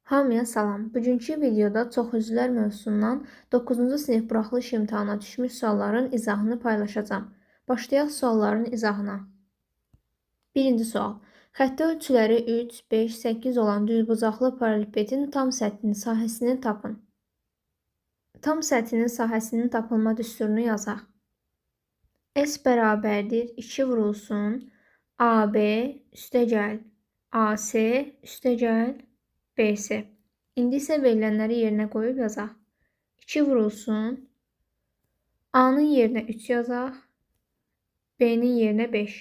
Hamıya salam. Bugünkü videoda çoxüzlülər mövzusundan 9-cu sinif buraxılış imtahana düşmüş sualların izahını paylaşacağım. Başlayaq sualların izahına. Birinci sual. Xətti ölçüləri 3, 5, 8 olan düzbucaqlı paralelipedin tam səthinin sahəsini tapın. Tam səthinin sahəsinin tapılma düsturunu yazaq. S bərabərdir 2 vurulsun AB üstəgəl AC üstəgəl BS. İndi isə verilənləri yerinə qoyub yazaq. 2 vurulsun. A-nın yerinə 3 yazaq. B-nin yerinə 5.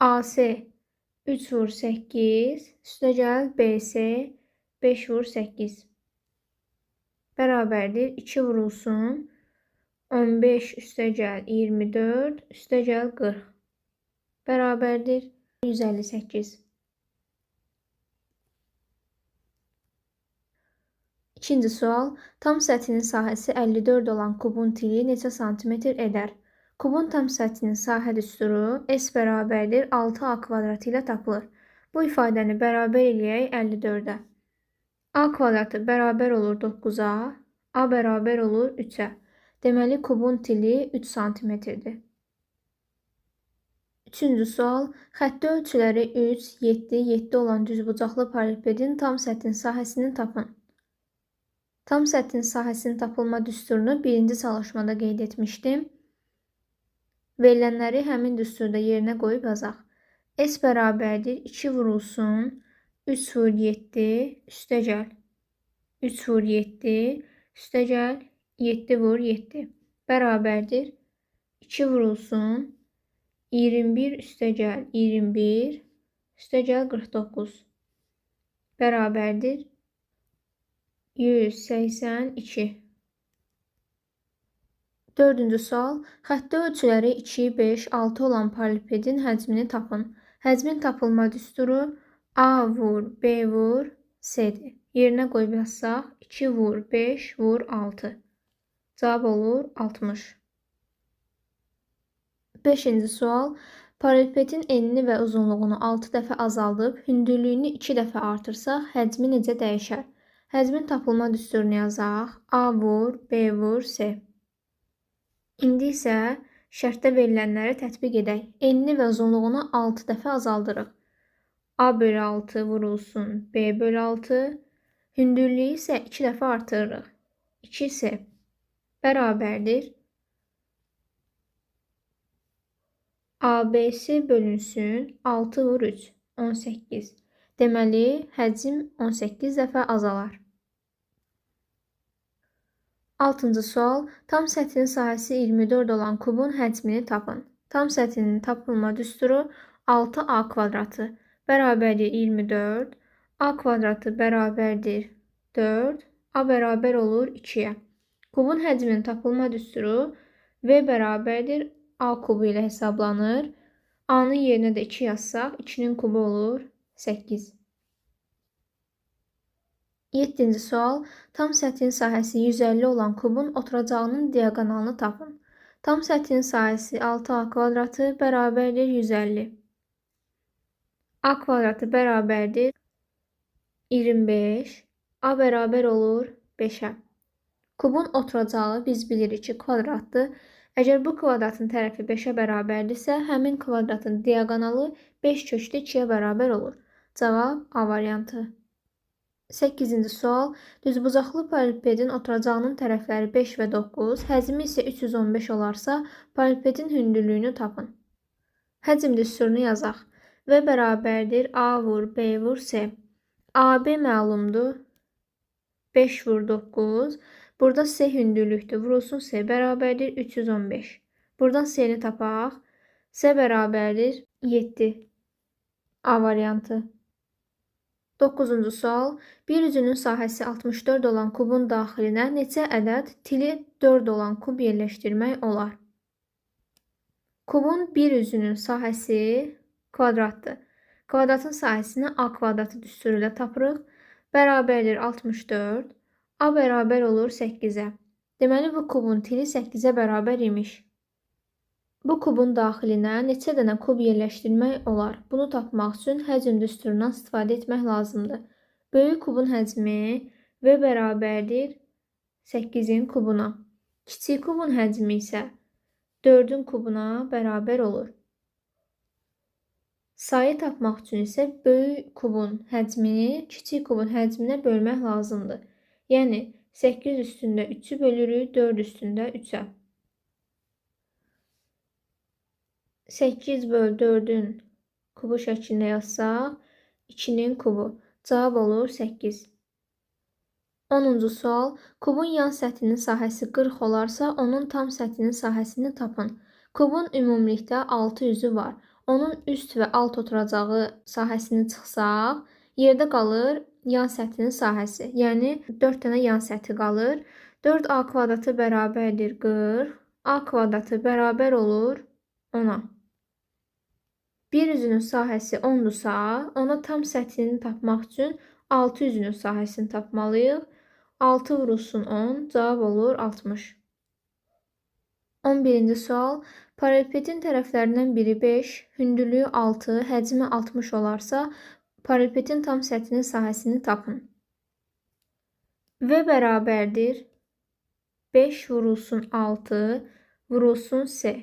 AC 3 vur 8. Üstəgəl BS 5 vur 8. Bərabərdir 2 vurulsun. 15 üstəgəl 24 üstəgəl 40. Bərabərdir 158. İkinci sual. Tam səthinin sahəsi 54 olan kubun tili neçə santimetr edər? Kubun tam səthinin sahə düsturu S bərabərdir 6A kvadratı ilə tapılır. Bu ifadəni bərabər eləyək 54-ə. A kvadratı bərabər olur 9-a, A bərabər olur 3-ə. Deməli, kubun tili 3 santimetrdir. Üçüncü sual. Xətti ölçüləri 3, 7, 7 olan düzbucaqlı paralelipedin tam səthin sahəsini tapın. Tam səthin sahəsinin tapılma düsturunu birinci çalışmada qeyd etmişdim. Verilənləri həmin düsturda yerinə qoyub yazaq. S bərabərdir 2 vurulsun 3 vur 7 üstəgəl 3 vur 7 üstəgəl 7 vur 7 bərabərdir 2 vurulsun 21 üstəgəl 21 üstəgəl 49 bərabərdir 182. Dördüncü sual. Xətti ölçüləri 2, 5, 6 olan paralelipedin həcmini tapın. Həcmin tapılma düsturu A vur, B vur, C-dir. Yerinə qoyub yazsaq 2 vur, 5 vur, 6. Cavab olur 60. Beşinci sual. Paralelipedin enini və uzunluğunu 6 dəfə azaldıb, hündürlüyünü 2 dəfə artırsaq, həcmi necə dəyişər? Həcmin tapılma düsturunu yazaq. A vur, B vur, C. İndi isə şərtdə verilənləri tətbiq edək. Enini və uzunluğunu 6 dəfə azaldırıq. A bölü 6 vurulsun B bölü 6. Hündürlüyü isə 2 dəfə artırırıq. 2C bərabərdir. ABC bölünsün 6 vur 3. 18. Deməli, həcm 18 dəfə azalar. 6-cı sual. Tam səthinin sahəsi 24 olan kubun həcmini tapın. Tam səthinin tapılma düsturu 6A kvadratı bərabərdir 24. A kvadratı bərabərdir 4. A bərabər olur 2-yə. Kubun həcminin tapılma düsturu V bərabərdir A kubu ilə hesablanır. A-nın yerinə də 2 yazsaq, 2-nin kubu olur 8. 7-ci sual. Tam səthin sahəsi 150 olan kubun oturacağının diaqonalını tapın. Tam səthin sahəsi 6A kvadratı bərabərdir 150. A kvadratı bərabərdir 25. A bərabər olur 5-ə. Kubun oturacağı biz bilirik ki, kvadratdır. Əgər bu kvadratın tərəfi 5-ə bərabərdirsə, həmin kvadratın diaqonalı 5 kökdə 2-yə bərabər olur. Cavab A variantı. 8-ci sual. Düzbucaqlı paralelipedin oturacağının tərəfləri 5 və 9, həcmi isə 315 olarsa, paralelipedin hündürlüyünü tapın. Həcm düsturunu yazaq. V bərabərdir A vur, B vur, C. AB məlumdur. 5 vur 9. Burada C hündürlükdür. Vurulsun C bərabərdir 315. Buradan C-ni tapaq. C bərabərdir 7. A variantı. 9-cu sual. Bir üzünün sahəsi 64 olan kubun daxilinə neçə ədəd tili 4 olan kub yerləşdirmək olar? Kubun bir üzünün sahəsi kvadratdır. Kvadratın sahəsini A kvadratı düsturu ilə tapırıq. Bərabərdir 64. A bərabər olur 8-ə. Deməli, bu kubun tili 8-ə bərabər imiş. Bu kubun daxilinə neçə dənə kub yerləşdirmək olar? Bunu tapmaq üçün həcm düsturundan istifadə etmək lazımdır. Böyük kubun həcmi V bərabərdir 8-in kubuna. Kiçik kubun həcmi isə 4-ün kubuna bərabər olur. Sayı tapmaq üçün isə böyük kubun həcmini kiçik kubun həcminə bölmək lazımdır. Yəni 8 üstündə 3-ü bölürük 4 üstündə 3-ə. 8 böl 4-ün kubu şəklində yazsaq, 2-nin kubu. Cavab olur 8. 10-cu sual. Kubun yan səthinin sahəsi 40 olarsa, onun tam səthinin sahəsini tapın. Kubun ümumilikdə 6 üzü var. Onun üst və alt oturacağı sahəsini çıxsaq, yerdə qalır yan səthinin sahəsi. Yəni 4 dənə yan səthi qalır. 4a kvadratı bərabərdir 40. A kvadratı bərabər olur 10-a. Bir üzünün sahəsi 10-dursa, ona tam səthini tapmaq üçün 6 üzünün sahəsini tapmalıyıq. 6 vurulsun 10, cavab olur 60. 11-ci sual. Paralelpetin tərəflərindən biri 5, hündürlüyü 6, həcmi 60 olarsa, paralelpetin tam səthinin sahəsini tapın. V bərabərdir 5 vurulsun 6 vurulsun S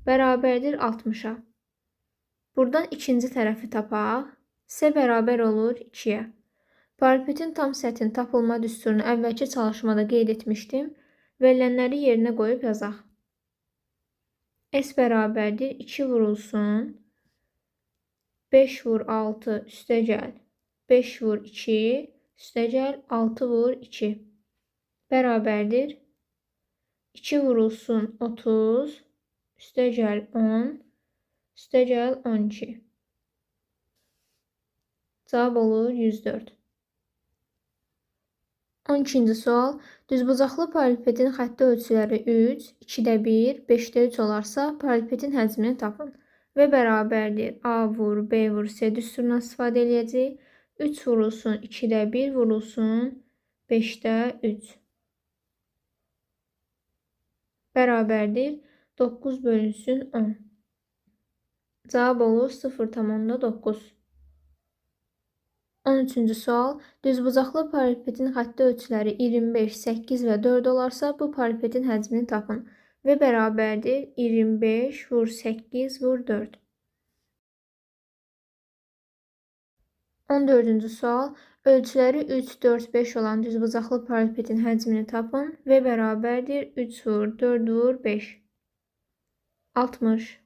bərabərdir 60-a. Buradan ikinci tərəfi tapaq. S bərabər olur 2-yə. Paralelpetin tam səthin tapılma düsturunu əvvəlki çalışmada qeyd etmişdim. Verilənləri yerinə qoyub yazaq. S bərabərdir 2 vurulsun 5 vur 6 üstəgəl 5 vur 2 üstəgəl 6 vur 2 bərabərdir 2 vurulsun 30 üstəgəl 10 üstəgəl 12. Cavab olur 104. 12-ci sual. Düzbucaqlı paralelpetin xətti ölçüləri 3, 2-də 1, 5-də 3 olarsa, paralelpetin həcmini tapın. V bərabərdir A vur, B vur, C düsturundan istifadə edəcəyik. 3 vurulsun 2-də 1 vurulsun 5-də 3. Bərabərdir 9 bölünsün 10. Cavab olur 0,9. 13-cü sual. Düzbucaqlı paralelpetin xətti ölçüləri 25, 8 və 4 olarsa, bu paralelpetin həcmini tapın. V bərabərdir 25 vur 8 vur 4. 14-cü sual. Ölçüləri 3, 4, 5 olan düzbucaqlı paralelpetin həcmini tapın. V bərabərdir 3 vur 4 vur 5. 60.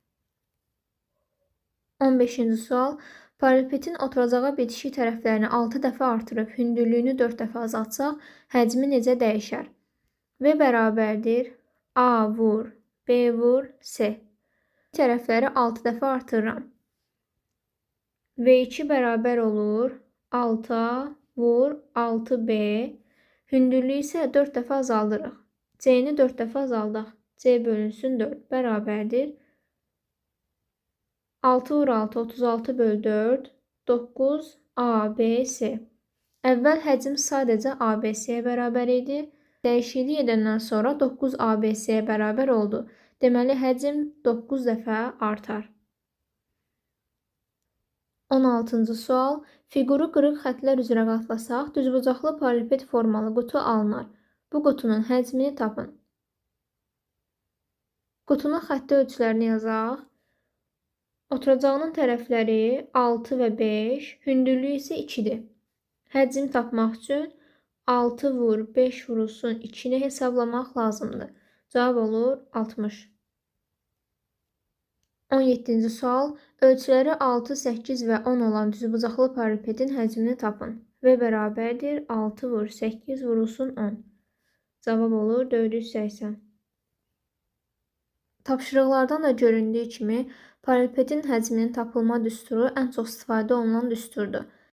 15-ci sual. Paralelpetin oturacağa bitişik tərəflərini 6 dəfə artırıb hündürlüyünü 4 dəfə azaltsaq, həcmi necə dəyişər? V bərabərdir A vur, B vur, C. Tərəfləri 6 dəfə artırıram. V2 bərabər olur 6A vur 6B. Hündürlüyü isə 4 dəfə azaldırıq. C-ni 4 dəfə azaldaq. C bölünsün 4 bərabərdir 6 vur 6, 36 böl 4, 9 ABC. Əvvəl həcm sadəcə ABC-yə bərabər idi. Dəyişiklik edəndən sonra 9 ABC-yə bərabər oldu. Deməli, həcm 9 dəfə artar. 16-cı sual. Fiquru qırıq xətlər üzrə qatlasaq, düzbucaqlı paralelpet formalı qutu alınır. Bu qutunun həcmini tapın. Qutunun xətti ölçülərini yazaq. Oturacağının tərəfləri 6 və 5, hündürlüyü isə 2-dir. Həcm tapmaq üçün 6 vur 5 vurulsun 2-ni hesablamaq lazımdır. Cavab olur 60. 17-ci sual. Ölçüləri 6, 8 və 10 olan düzbucaqlı paralelpetin həcmini tapın. V bərabərdir 6 vur 8 vurulsun 10. Cavab olur 480. Tapşırıqlardan da göründüyü kimi, paralelpetin həcminin tapılma düsturu ən çox istifadə olunan düsturdur.